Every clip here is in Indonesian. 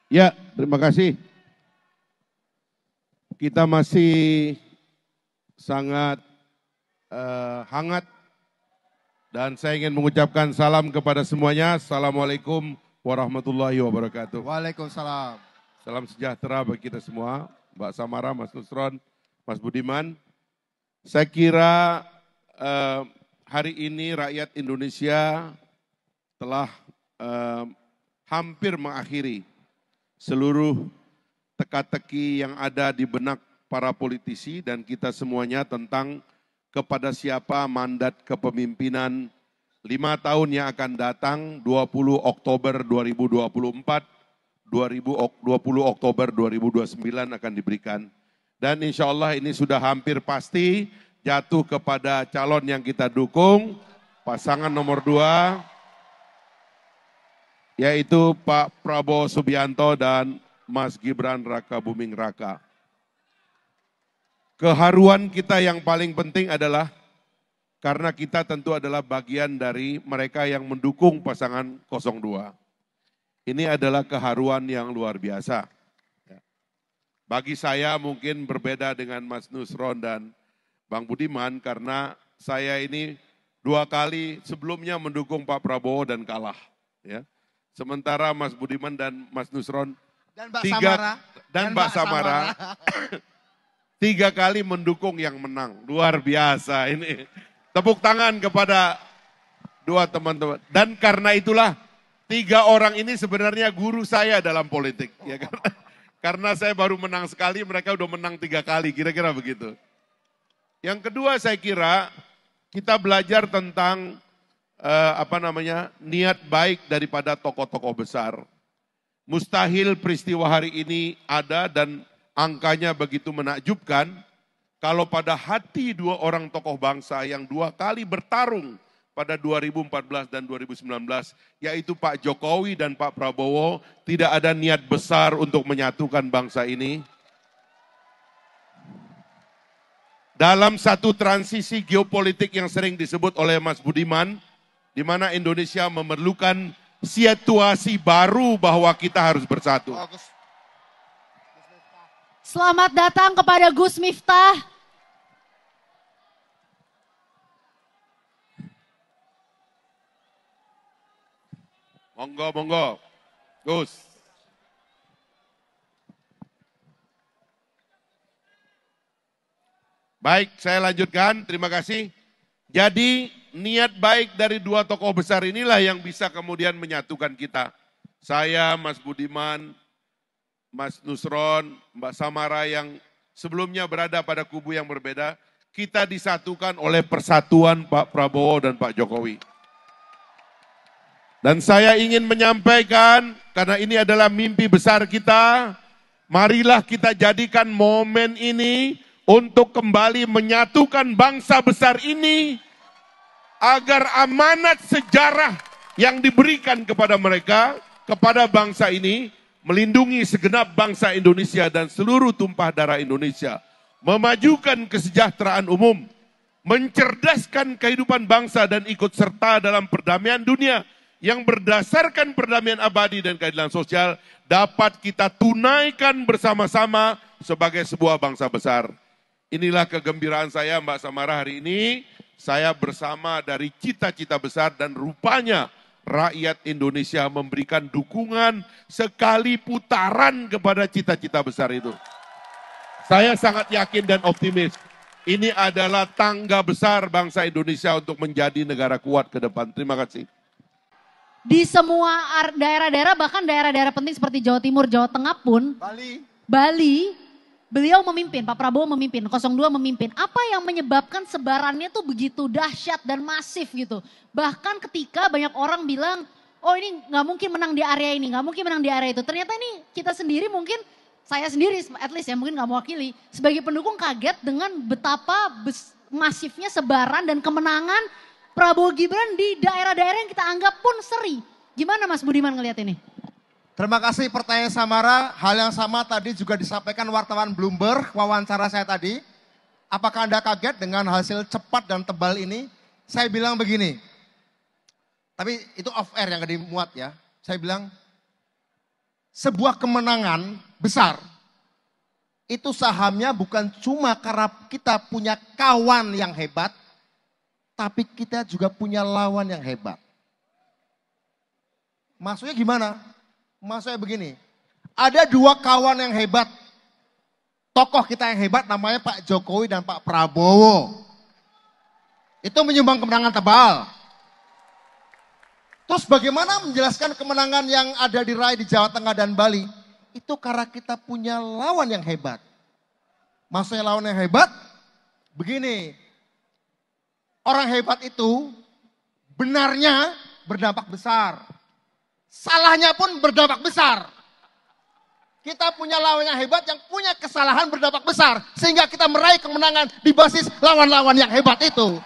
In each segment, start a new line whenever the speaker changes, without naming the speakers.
Ya, terima kasih. Kita masih sangat hangat dan saya ingin mengucapkan salam kepada semuanya. Assalamualaikum warahmatullahi wabarakatuh.
Waalaikumsalam.
Salam sejahtera bagi kita semua, Mbak Samara, Mas Nusron, Mas Budiman. Saya kira hari ini rakyat Indonesia telah hampir mengakhiri seluruh teka-teki yang ada di benak para politisi dan kita semuanya tentang kepada siapa mandat kepemimpinan 5 tahun yang akan datang 20 Oktober 2024, 20 Oktober 2029 akan diberikan. Dan insya Allah ini sudah hampir pasti jatuh kepada calon yang kita dukung, pasangan nomor 2, yaitu Pak Prabowo Subianto dan Mas Gibran Raka Buming Raka. Keharuan kita yang paling penting adalah karena kita tentu adalah bagian dari mereka yang mendukung pasangan 02. Ini adalah keharuan yang luar biasa. Bagi saya mungkin berbeda dengan Mas Nusron dan Bang Budiman karena saya ini 2 kali sebelumnya mendukung Pak Prabowo dan kalah. Ya. Sementara Mas Budiman dan Mas Nusron
Dan Mbak Samara.
3 kali mendukung yang menang. Luar biasa ini. Tepuk tangan kepada 2 teman-teman. Dan karena itulah 3 orang ini sebenarnya guru saya dalam politik. Ya kan? Karena saya baru menang sekali, mereka udah menang 3 kali, kira-kira begitu. Yang kedua saya kira kita belajar tentang niat baik daripada tokoh-tokoh besar. Mustahil peristiwa hari ini ada dan angkanya begitu menakjubkan kalau pada hati 2 orang tokoh bangsa yang 2 kali bertarung pada 2014 dan 2019, yaitu Pak Jokowi dan Pak Prabowo, tidak ada niat besar untuk menyatukan bangsa ini. Dalam satu transisi geopolitik yang sering disebut oleh Mas Budiman, di mana Indonesia memerlukan situasi baru bahwa kita harus bersatu.
Selamat datang kepada Gus Miftah.
Monggo, monggo. Gus. Baik, saya lanjutkan. Terima kasih. Jadi niat baik dari 2 tokoh besar inilah yang bisa kemudian menyatukan kita. Saya, Mas Budiman, Mas Nusron, Mbak Samara yang sebelumnya berada pada kubu yang berbeda, kita disatukan oleh persatuan Pak Prabowo dan Pak Jokowi. Dan saya ingin menyampaikan, karena ini adalah mimpi besar kita, marilah kita jadikan momen ini untuk kembali menyatukan bangsa besar ini, agar amanat sejarah yang diberikan kepada mereka, kepada bangsa ini, melindungi segenap bangsa Indonesia dan seluruh tumpah darah Indonesia, memajukan kesejahteraan umum, mencerdaskan kehidupan bangsa dan ikut serta dalam perdamaian dunia yang berdasarkan perdamaian abadi dan keadilan sosial dapat kita tunaikan bersama-sama sebagai sebuah bangsa besar. Inilah kegembiraan saya Mbak Samara hari ini, saya bersama dari cita-cita besar dan rupanya rakyat Indonesia memberikan dukungan sekali putaran kepada cita-cita besar itu. Saya sangat yakin dan optimis. Ini adalah tangga besar bangsa Indonesia untuk menjadi negara kuat ke depan. Terima kasih.
Di semua daerah-daerah, bahkan daerah-daerah penting seperti Jawa Timur, Jawa Tengah pun, Bali, beliau memimpin, Pak Prabowo memimpin, 02 memimpin. Apa yang menyebabkan sebarannya tuh begitu dahsyat dan masif gitu. Bahkan ketika banyak orang bilang, oh ini nggak mungkin menang di area ini, nggak mungkin menang di area itu. Ternyata ini kita sendiri mungkin, saya sendiri at least ya mungkin nggak mewakili, sebagai pendukung kaget dengan betapa masifnya sebaran dan kemenangan Prabowo Gibran di daerah-daerah yang kita anggap pun seri. Gimana Mas Budiman ngelihat ini?
Terima kasih pertanyaan Samara. Hal yang sama tadi juga disampaikan wartawan Bloomberg, wawancara saya tadi. Apakah Anda kaget dengan hasil cepat dan tebal ini? Saya bilang begini. Tapi itu off air yang gak dimuat ya. Saya bilang sebuah kemenangan besar, itu sahamnya bukan cuma karena kita punya kawan yang hebat, tapi kita juga punya lawan yang hebat. Maksudnya gimana? Maksudnya begini, ada dua kawan yang hebat, tokoh kita yang hebat namanya Pak Jokowi dan Pak Prabowo. Itu menyumbang kemenangan tebal. Terus bagaimana menjelaskan kemenangan yang ada diraih di Jawa Tengah dan Bali? Itu karena kita punya lawan yang hebat. Maksudnya lawan yang hebat, begini. Orang hebat itu benarnya berdampak besar. Salahnya pun berdampak besar. Kita punya lawan yang hebat yang punya kesalahan berdampak besar. Sehingga kita meraih kemenangan di basis lawan-lawan yang hebat itu.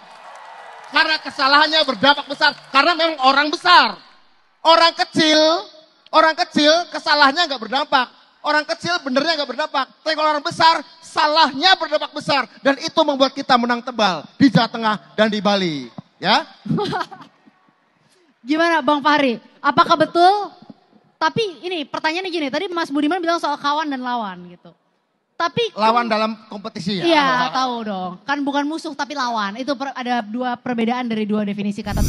Karena kesalahannya berdampak besar. Karena memang orang besar. Orang kecil kesalahannya nggak berdampak. Orang kecil benernya nggak berdampak. Tapi kalau orang besar, salahnya berdampak besar. Dan itu membuat kita menang tebal di Jawa Tengah dan di Bali. Ya.
Gimana Bang Fahri? Apakah betul? Tapi ini pertanyaannya gini, tadi Mas Budiman bilang soal kawan dan lawan gitu. Tapi
lawan dalam kompetisi ya?
Iya tahu dong, kan bukan musuh tapi lawan. Itu ada dua perbedaan dari dua definisi kata.